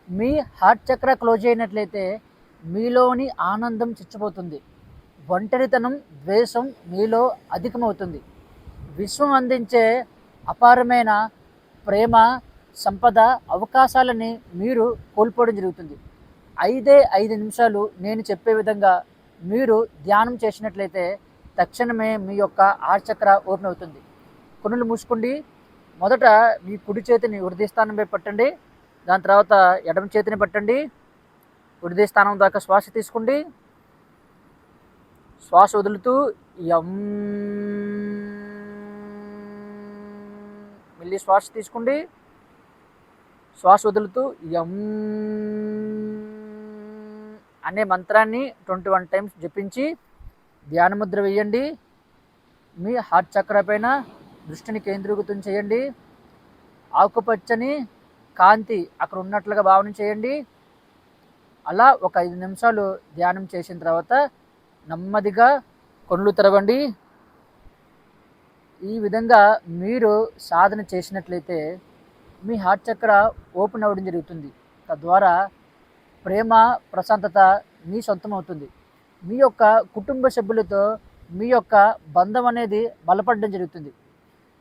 మీ heart చక్ర close అయినట్లయితే మీలోని ఆనందం చచ్చిపోతుంది. ఒంటరితనం, ద్వేషం మీలో అధికమవుతుంది. విశ్వం అందించే అపారమైన ప్రేమ, సంపద, అవకాశాలని మీరు కోల్పోవడం జరుగుతుంది. 5 నిమిషాలు నేను చెప్పే విధంగా మీరు ధ్యానం చేసినట్లయితే తక్షణమే మీ యొక్క హార్ట్ చక్ర ఓపెన్ అవుతుంది. కన్నులు మూసుకోండి. మొదట మీ కుడి చేతిని హృదయ స్థానంపై పట్టండి. దాని తర్వాత ఎడమ చేతిని పట్టండి. హృదయ స్థానం దాకా శ్వాస తీసుకోండి. శ్వాస వదులుతూ ఎం మళ్ళీ శ్వాస తీసుకోండి. శ్వాస వదులుతూ ఎం అనే మంత్రాన్ని 21 టైమ్స్ జపించి ధ్యానముద్ర వేయండి. మీ హార్ట్ చక్ర పైన దృష్టిని కేంద్రీకృతం చేయండి. ఆకుపచ్చని కాంతి అక్కడ ఉన్నట్లుగా భావన చేయండి. అలా ఒక 5 నిమిషాలు ధ్యానం చేసిన తర్వాత నెమ్మదిగా కళ్ళు తెరవండి. ఈ విధంగా మీరు సాధన చేసినట్లయితే మీ హార్ట్ చక్ర ఓపెన్ అవ్వడం జరుగుతుంది. తద్వారా ప్రేమ, ప్రశాంతత మీ సొంతం అవుతుంది. మీ యొక్క కుటుంబ సభ్యులతో మీ యొక్క బంధం అనేది బలపడడం జరుగుతుంది.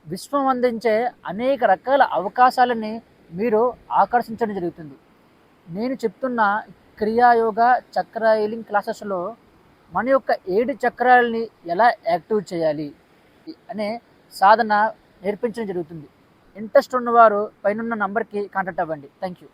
విశ్వం అందించే అనేక రకాల అవకాశాలని మీరు ఆకర్షించడం జరుగుతుంది. నేను చెప్తున్న క్రియాయోగ చక్ర హీలింగ్ క్లాసెస్లో మన యొక్క 7 చక్రాలని ఎలా యాక్టివ్ చేయాలి అనే సాధన నేర్పించడం జరుగుతుంది. ఇంట్రెస్ట్ ఉన్నవారు పైన నంబర్కి కాంటాక్ట్ అవ్వండి. Thank you.